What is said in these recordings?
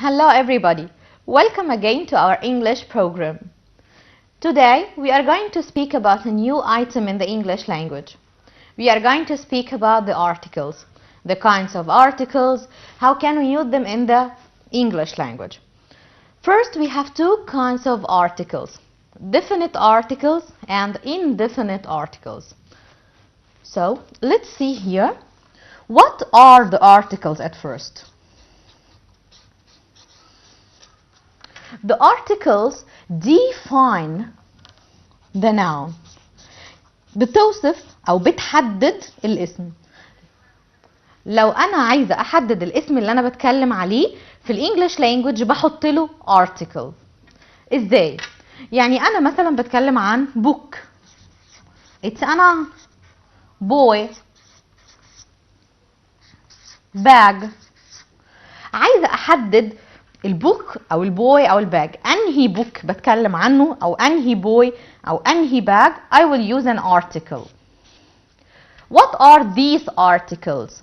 Hello everybody, welcome again to our English program. Today we are going to speak about a new item in the English language. We are going to speak about the articles, the kinds of articles, how can we use them in the English language. First we have two kinds of articles, definite articles and indefinite articles. So let's see here, what are the articles at first? The articles define the noun. بتوصف أو بتحدد الاسم. لو أنا عايزة أحدد الاسم اللي أنا بتكلم عليه في الإنجليش لانجوج بحط له article. إزاي؟ يعني أنا مثلا بتكلم عن book. It's a noun. boy. bag. عايزة أحدد البوك او البوي او الباج، انهي بوك بتكلم عنه او انهي بوي او انهي باج. I will use an article. What are these articles?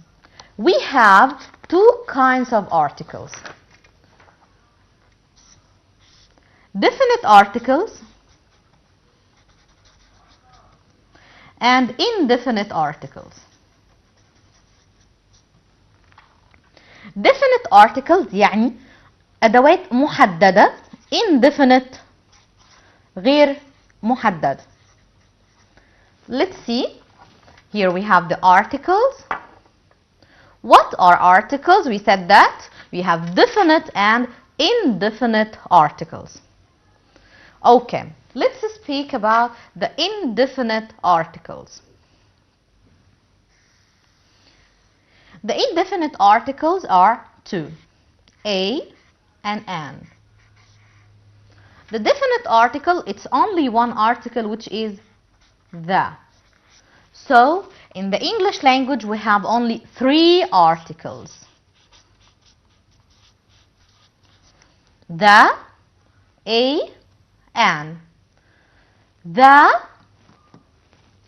We have two kinds of articles, definite articles and indefinite articles. Definite articles يعني أدوات محددة. indefinite غير محددة. Let's see. Here we have the articles. What are articles? We said that we have definite and indefinite articles. Okay, let's speak about the indefinite articles. The indefinite articles are two, a and an. The definite article, it's only one article, which is the. So in the English language we have only three articles: the, a, an. The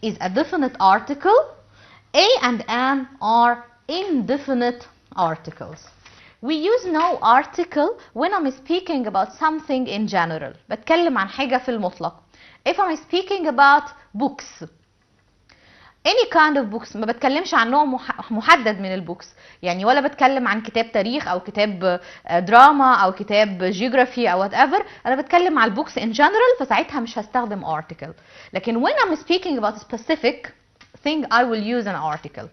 is a definite article. A and an are indefinite articles. We use no article when I'm speaking about something in general. بتكلم عن حاجة في المطلق. If I'm speaking about books, any kind of books، ما بتكلمش عن نوع محدد من البوكس. يعني ولا بتكلم عن كتاب تاريخ أو كتاب دراما أو كتاب geography أو whatever. أنا بتكلم عن البوكس in general، فساعتها مش هستخدم article. لكن when I'm speaking about a specific thing I will use an article.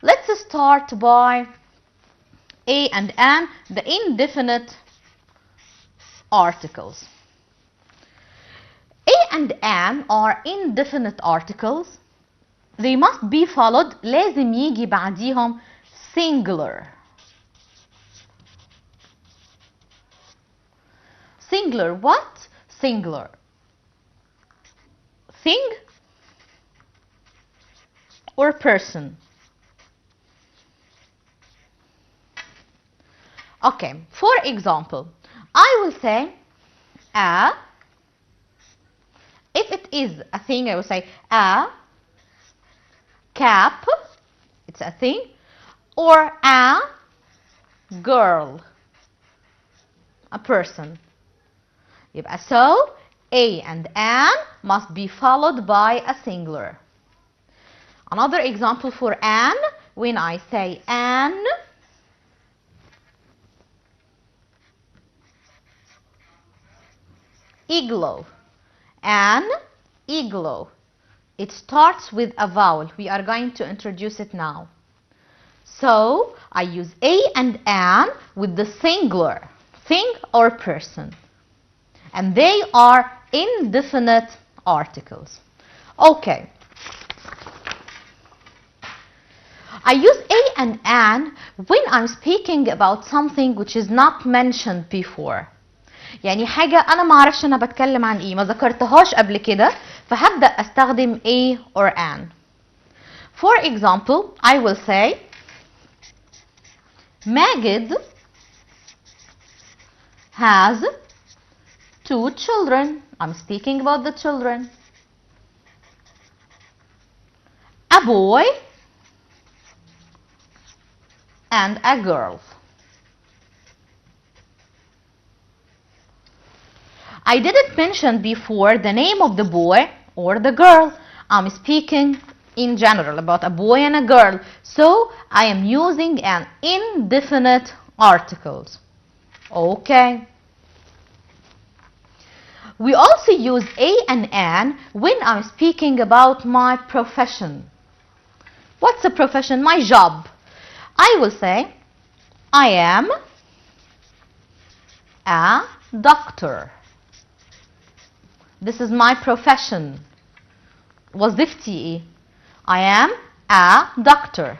Let's start by a and an, the indefinite articles. A and an are indefinite articles. They must be followed. لازم يجي بعديهم singular. Singular what? Singular. Thing or person. Okay, for example, I will say a. If it is a thing, I will say a cap, it's a thing, or a girl, a person. يبقى so a and an must be followed by a singular. Another example for an, when I say an igloo, an igloo. It starts with a vowel. We are going to introduce it now. So I use a and an with the singular, thing or person. And they are indefinite articles. Okay. I use a and an when I'm speaking about something which is not mentioned before. يعني حاجة أنا ما أعرفش أنا بتكلم عن إيه، ما ذكرتهاش قبل كده، فهبدأ أستخدم a or an. For example, I will say Magid has two children. I'm speaking about the children. A boy and a girl. I didn't mention before the name of the boy or the girl. I'm speaking in general about a boy and a girl. So I am using an indefinite articles. Okay. We also use a and an when I'm speaking about my profession. What's a profession? My job. I will say, I am a doctor. This is my profession. وظيفتي إيه؟ I am a doctor.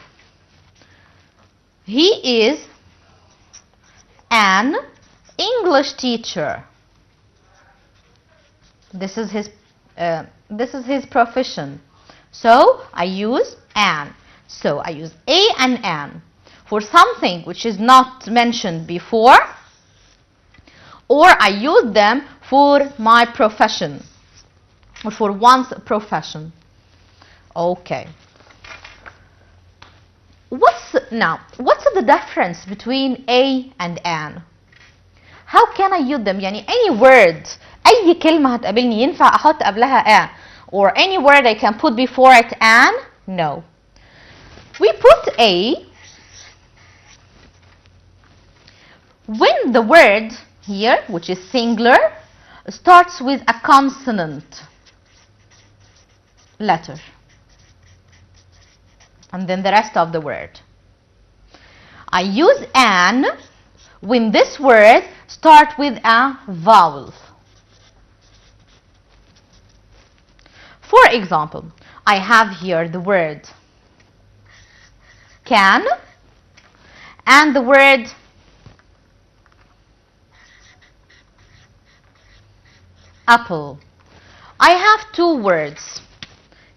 He is an English teacher. This is his profession. So I use an. So I use a and an for something which is not mentioned before, or I use them for my profession or for one's profession. Okay. What's the difference between a and an? How can I use them? يعني any word, أي كلمة هتقابلني ينفع أحط قبلها a, or any word I can put before it an? No. We put a when the word here, which is singular, starts with a consonant letter, and then the rest of the word. I use an when this word starts with a vowel. For example, I have here the word can and the word apple. I have two words,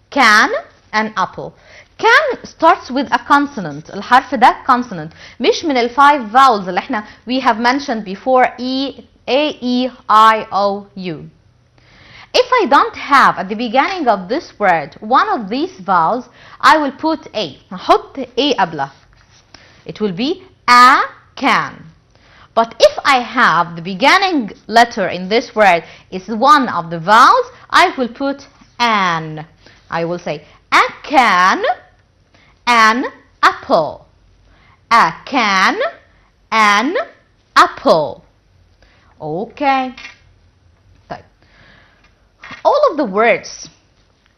can and apple. Can starts with a consonant. الحرف ده consonant مش من الفايف vowels اللي احنا we have mentioned before, E, A, E, I, O, U. If I don't have at the beginning of this word one of these vowels, I will put A. هحط A قبلها. It will be a can. But if I have the beginning letter in this word is one of the vowels, I will put an. I will say a can, an apple. A can, an apple. Okay. All of the words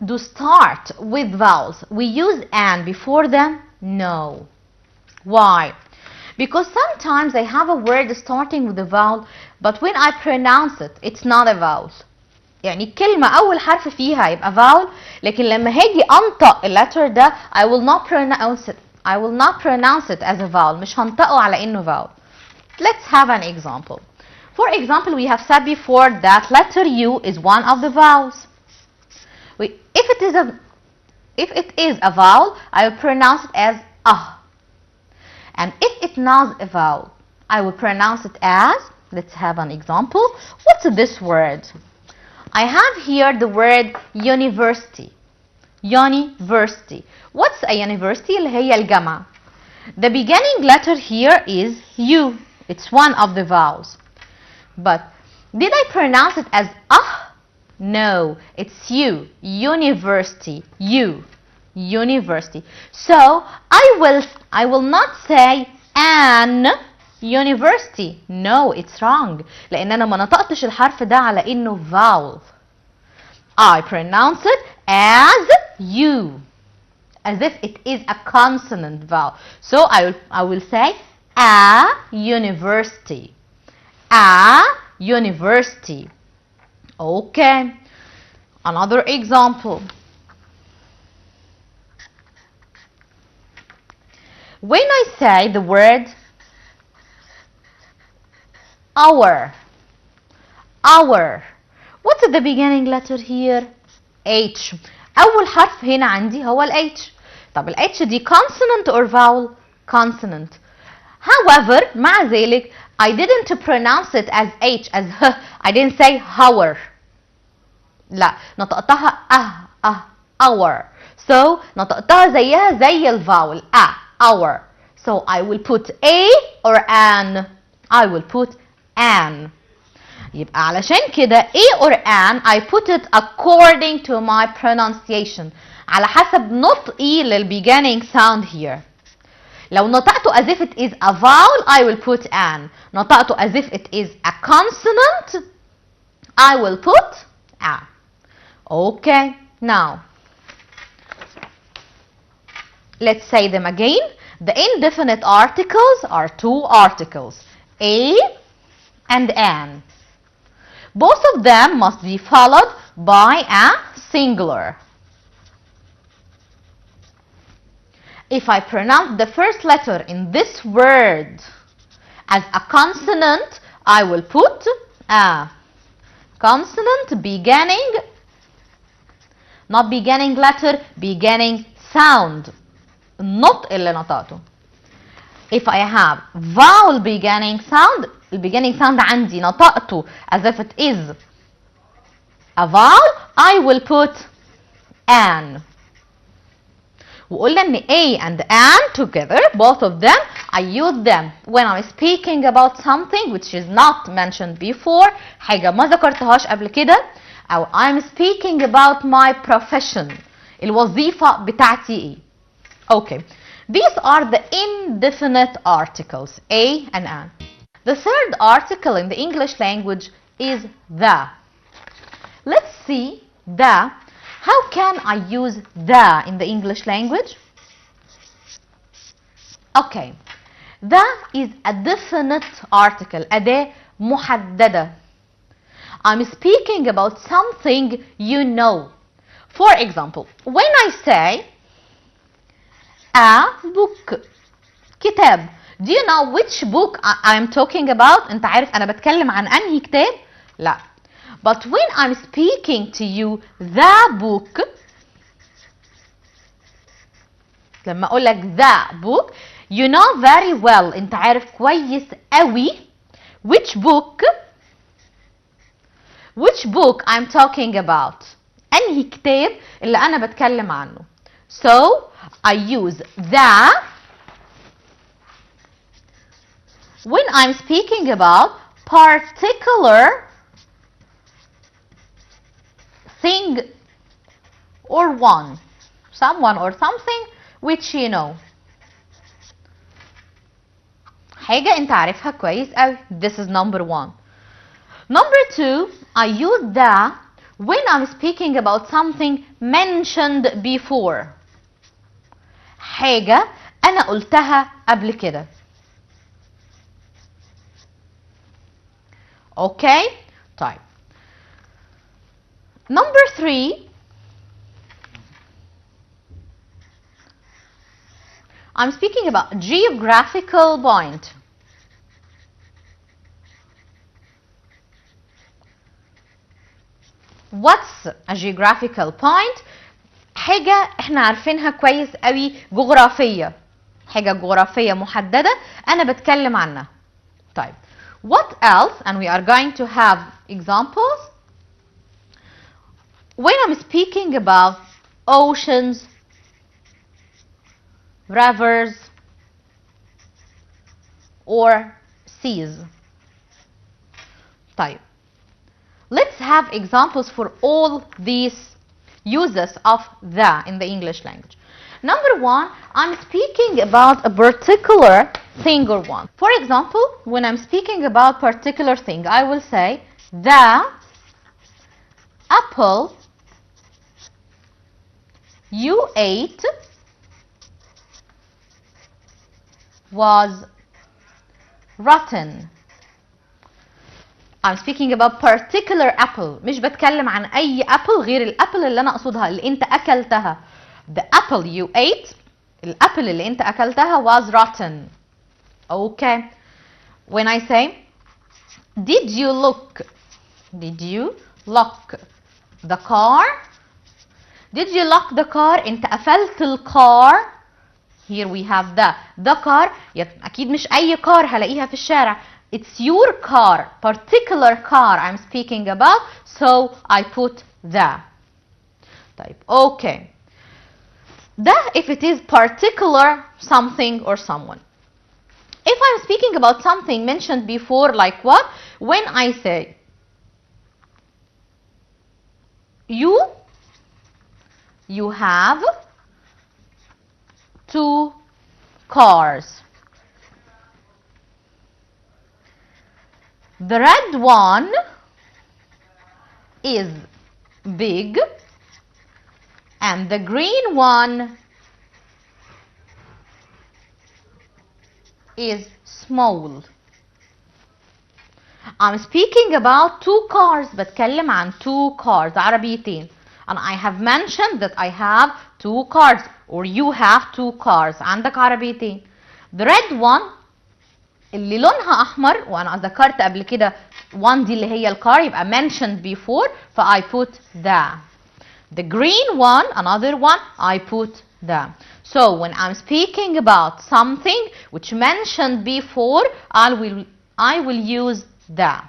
do start with vowels. We use an before them? No. Why? Because sometimes I have a word starting with a vowel, but when I pronounce it, it's not a vowel. يعني كلمة أول حرف فيها يبقى vowel، لكن لما هاجي أنطق اللتر ده I will not pronounce it as a vowel. مش هنطقه على إنه vowel. Let's have an example. For example, we have said before that letter U is one of the vowels. If it is a vowel, I will pronounce it as ah. And if it's not a vowel, I will pronounce it as, let's have an example. What's this word? I have here the word university. University. What's a university? اللي هي الجامعة. The beginning letter here is U. It's one of the vowels. But did I pronounce it as ah? No, it's U. University. U. University. So I will not say an university. No, it's wrong. لأن أنا ما نطقتش الحرف ده على إنه vowel. I pronounce it as U, as if it is a consonant vowel. So I will say a university. A university. Okay. Another example. When I say the word hour, what's the beginning letter here? H. أول حرف هنا عندي هو ال H. طب ال H دي consonant or vowel? Consonant. However, مع ذلك I didn't pronounce it as H, as H. I didn't say hour. لا، نطقتها hour. So نطقتها زيها زي الفاول hour. So I will put a or an. I will put an. يبقى علشان كده a or an I put it according to my pronunciation. على حسب نطقي للbeginning sound here. لو نطقته as if it is a vowel I will put an. نطقته as if it is a consonant I will put a. Okay, now let's say them again. The indefinite articles are two articles, a and an. Both of them must be followed by a singular. If I pronounce the first letter in this word as a consonant, I will put a. Consonant beginning, not beginning letter, beginning sound. النطق اللي نطقته. If I have vowel beginning sound, the beginning sound عندي نطقته as if it is a vowel, I will put an. وقلنا ان a and an together, both of them, I use them when I'm speaking about something which is not mentioned before, حاجة ما ذكرتهاش قبل كده، أو I'm speaking about my profession، الوظيفة بتاعتي ايه. Okay, these are the indefinite articles, a and an. The third article in the English language is the. Let's see the. How can I use the in the English language? Okay, the is a definite article, أداة محددة. I'm speaking about something you know. For example, when I say a book, كتاب, do you know which book I'm talking about? أنت عارف أنا بتكلم عن أنهي كتاب؟ لا. But when I'm speaking to you the book, لما أقول لك the book, you know very well, أنت عارف كويس قوي which book I'm talking about. أنهي كتاب اللي أنا بتكلم عنه. So I use the when I'm speaking about particular thing or someone or something which you know. حاجة أنت عارفها كويس أوي. This is number one. Number two, I use the when I'm speaking about something mentioned before. حاجة أنا قلتها قبل كده. Okay? طيب. Number three, I'm speaking about geographical point. What's a geographical point? حاجة احنا عارفينها كويس قوي جغرافية. حاجة جغرافية محددة أنا بتكلم عنها. طيب. What else? And we are going to have examples. When I'm speaking about oceans, rivers, or seas. طيب. Let's have examples for all these uses of the in the English language. Number one, I'm speaking about a particular thing or one. For example, when I'm speaking about particular thing, I will say the apple you ate was rotten. I'm speaking about particular apple. مش بتكلم عن أي apple غير الأبل اللي أنا أقصدها اللي أنت أكلتها. The apple you ate, الأبل اللي أنت أكلتها was rotten. Okay. When I say, did you lock the car? Did you lock the car? أنت قفلت الكار. Here we have the car. أكيد مش أي car هلاقيها في الشارع. It's your car, particular car I'm speaking about, so I put the. طيب, okay. The if it is particular something or someone. If I'm speaking about something mentioned before, like what? When I say you have 2 cars. The red one is big and the green one is small. I'm speaking about 2 cars. بتكلم عن 2 cars عربيتين. And I have mentioned that I have 2 cars or you have 2 cars. عندك عربيتين. The red one اللي لونها أحمر وأنا ذكرت قبل كده 1 دي اللي هي الكار يبقى mentioned before ف I put the green one, another one, I put the. So when I'm speaking about something which mentioned before, I will use the.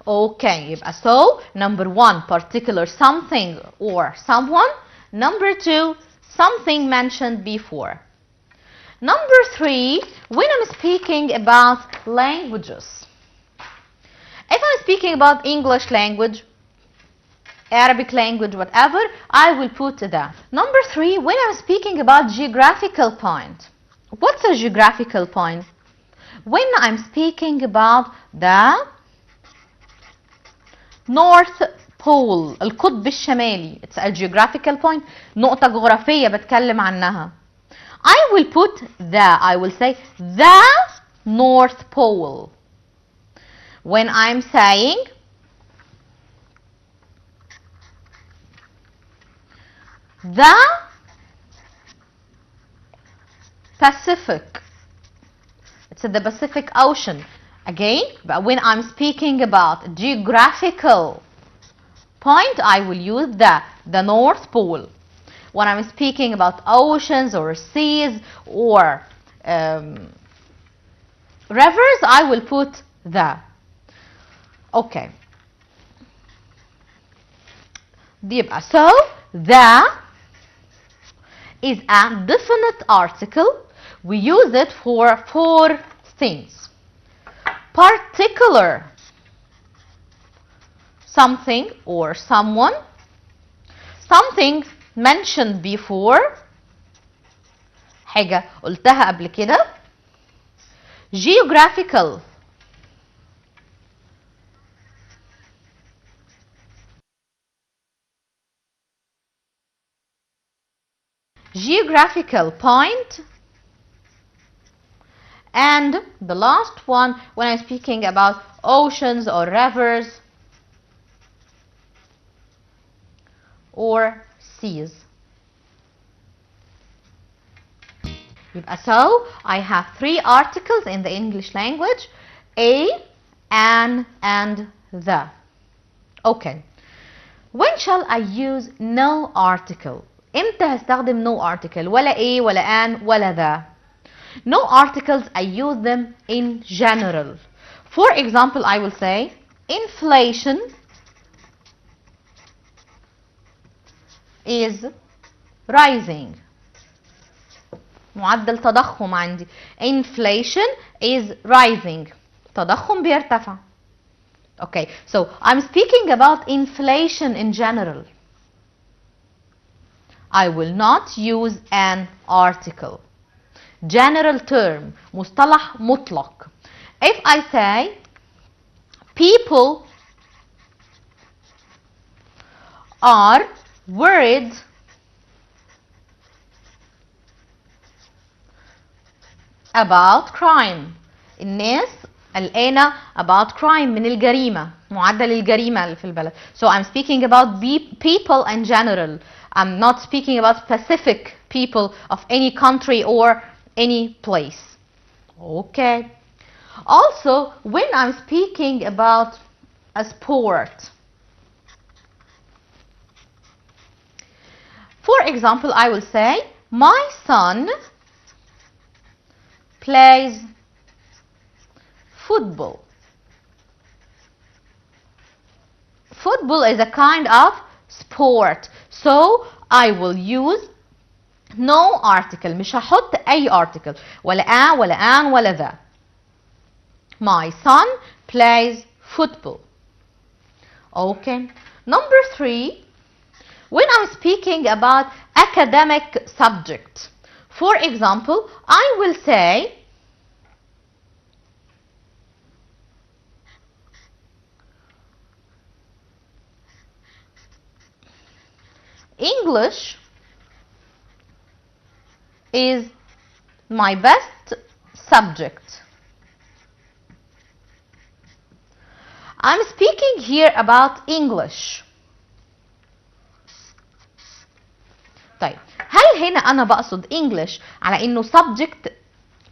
Okay, so number 1, particular something or someone. Number 2, something mentioned before. Number 3, when I'm speaking about languages. If I'm speaking about English language, Arabic language, whatever, I will put the. Number 3, when I'm speaking about geographical point. What's a geographical point? When I'm speaking about the North Pole, القطب الشمالي, it's a geographical point, نقطة جغرافية بتكلم عنها. I will put I will say the North Pole. When I'm saying the Pacific, it's the Pacific Ocean. Again, but when I'm speaking about geographical point, I will use the North Pole. When I'm speaking about oceans or seas or rivers, I will put the. Okay. So the is a definite article. We use it for 4 things. Particular something or someone, something mentioned before, حاجة قلتها قبل كده, geographical point, and the last one when I'm speaking about oceans or rivers or seas. So I have 3 articles in the English language: a, an, and the. Okay. When shall I use no article? امتى هستخدم no article؟ ولا a ولا an ولا the. No articles, I use them in general. For example, I will say inflation is rising. معدل تضخم عندي. Inflation is rising. تضخم بيرتفع. Okay, so I'm speaking about inflation in general. I will not use an article. General term, مصطلح مطلق. If I say people are worried about crime. الناس قلقانة about crime من الجريمة، معدل الجريمة اللي في البلد. So I'm speaking about people in general. I'm not speaking about specific people of any country or any place. Okay. Also, when I'm speaking about a sport, for example, I will say my son plays football. Football is a kind of sport, so I will use no article. مش هحط أي article. ولا a ولا an ولا the. My son plays football. Okay. Number 3, when I'm speaking about academic subject, for example, I will say English is my best subject. I'm speaking here about English. طيب، هل هنا أنا بقصد English على إنه subject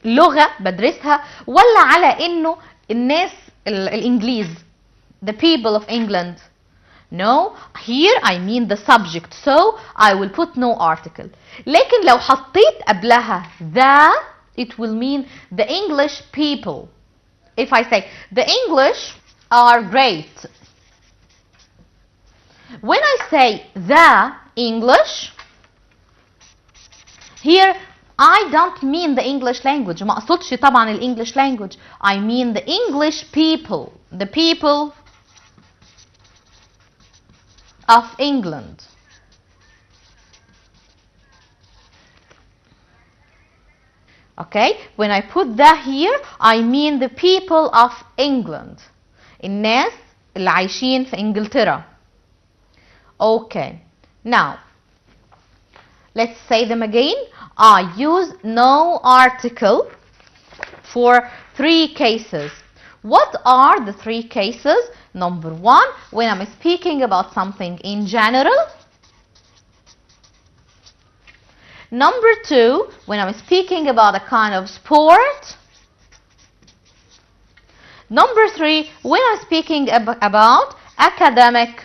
لغة بدرسها، ولا على إنه الناس الإنجليز the people of England? No, here I mean the subject, so I will put no article. لكن لو حطيت قبلها the, it will mean the English people. If I say the English are great, when I say the English, here I don't mean the English language. ما أقصدش طبعا ال English language. I mean the English people, the people of England. Okay, when I put the here, I mean the people of England. الناس اللي عايشين في إنجلترا. Okay, now let's say them again. I use no article for 3 cases. What are the 3 cases? Number 1, when I'm speaking about something in general. Number 2, when I'm speaking about a kind of sport. Number 3, when I'm speaking about academic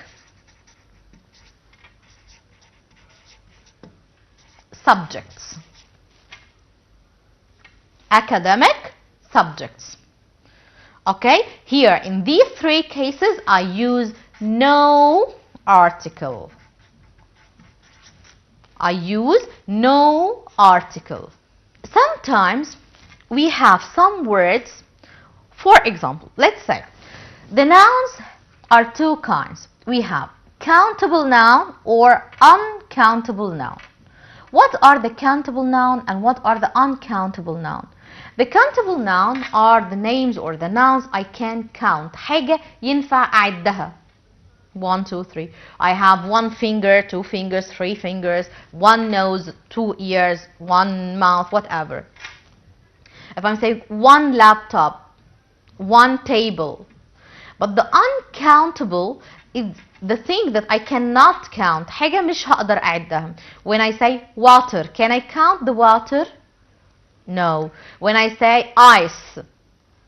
subjects. Academic subjects. Okay, here in these 3 cases I use no article. I use no article. Sometimes we have some words, for example, let's say the nouns are 2 kinds. We have countable noun or uncountable noun. What are the countable noun and what are the uncountable noun? The countable noun are the names or the nouns I can count. حاجة ينفع أعدها. 1, 2, 3. I have 1 finger, 2 fingers, 3 fingers, 1 nose, 2 ears, 1 mouth, whatever. If I'm saying 1 laptop, 1 table. But the uncountable is the thing that I cannot count. حاجة مش هقدر أعدها. When I say water, can I count the water? No. When I say ice,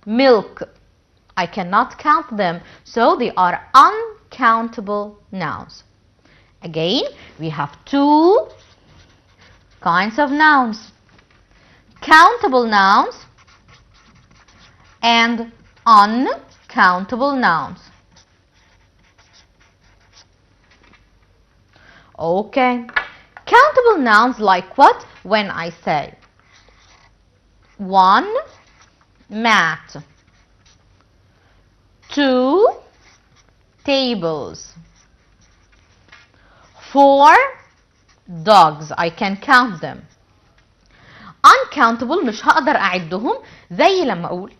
milk, I cannot count them. So they are uncountable nouns. Again, we have 2 kinds of nouns. Countable nouns and uncountable nouns. Okay. Countable nouns like what? When I say 1 mat, 2 tables, 4 dogs, I can count them. Uncountable مش هقدر أعدهم، زي لما أقول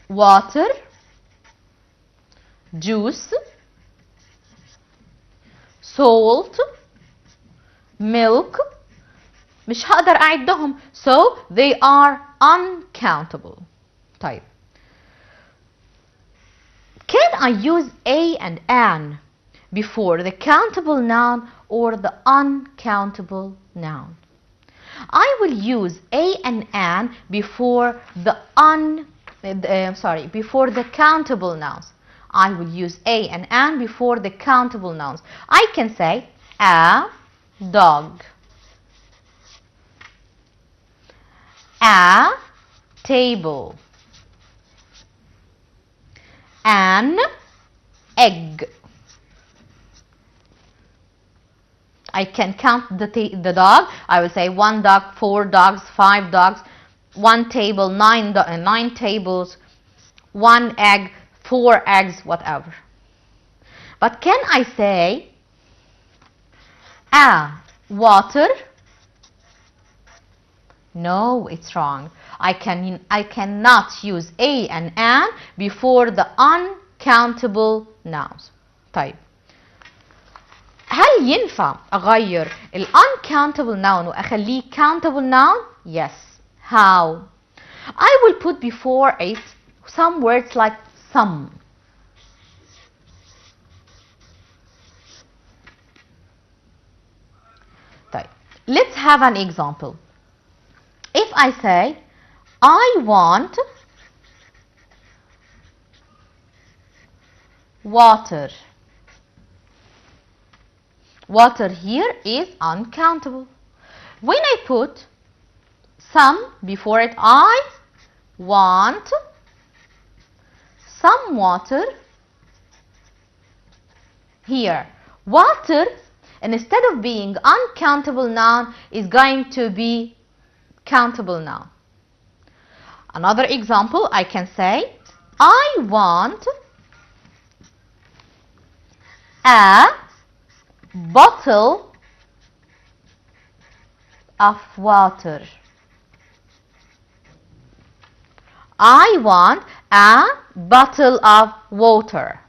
water, juice, salt, milk. مش هقدر أعدهم. So they are uncountable. طيب. Can I use a and an before the countable noun or the uncountable noun? I will use a and an before the before the countable nouns. I will use a and an before the countable nouns. I can say a dog, a table, an egg. I can count the dog. I will say 1 dog, 4 dogs, 5 dogs, 1 table, 9 tables, 1 egg, 4 eggs, whatever. But can I say a water? No, it's wrong. I cannot use a and an before the uncountable nouns. طيب هل ينفع أغير ال uncountable noun وأخليه countable noun? Yes. How? I will put before it some words like some. طيب let's have an example. If I say I want water. Water here is uncountable. When I put some before it, I want some water. Here, water, instead of being uncountable noun, is going to be countable noun. Another example, I can say, I want a bottle of water. I want a bottle of water.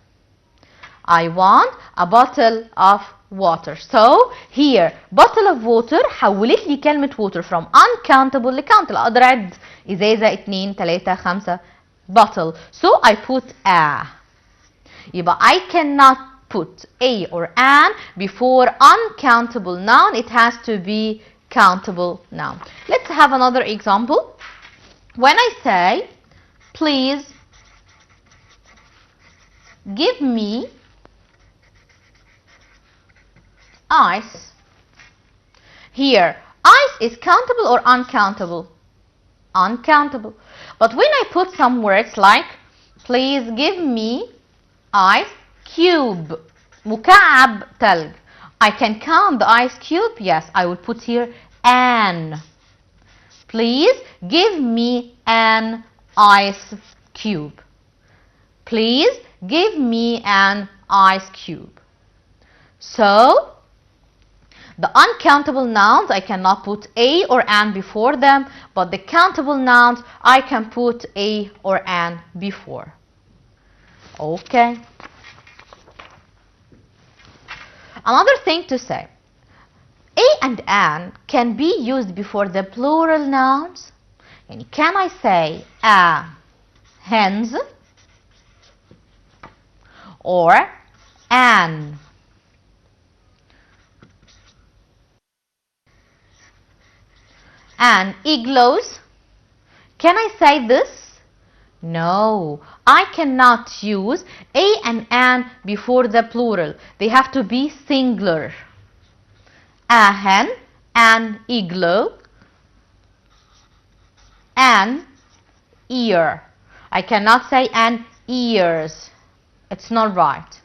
I want a bottle of water. So here bottle of water حولت لي كلمة water from uncountable ل countable. أقدر أعد إزازة 2 3 5 bottle. So I put a. يبقى I cannot put a or an before uncountable noun. It has to be countable noun. Let's have another example. When I say, please give me ice. Here, ice is countable or uncountable? Uncountable. But when I put some words like, please give me ice cube, مكعب تلج, I can count the ice cube. Yes, I will put here an. Please give me an ice cube. Please give me an ice cube. So, the uncountable nouns, I cannot put a or an before them, but the countable nouns, I can put a or an before. Okay. Another thing to say, a and an can be used before the plural nouns. And can I say a hens or an igloos? Can I say this? No, I cannot use a and an before the plural. They have to be singular. A hen, an igloo, an ear. I cannot say an ears. It's not right.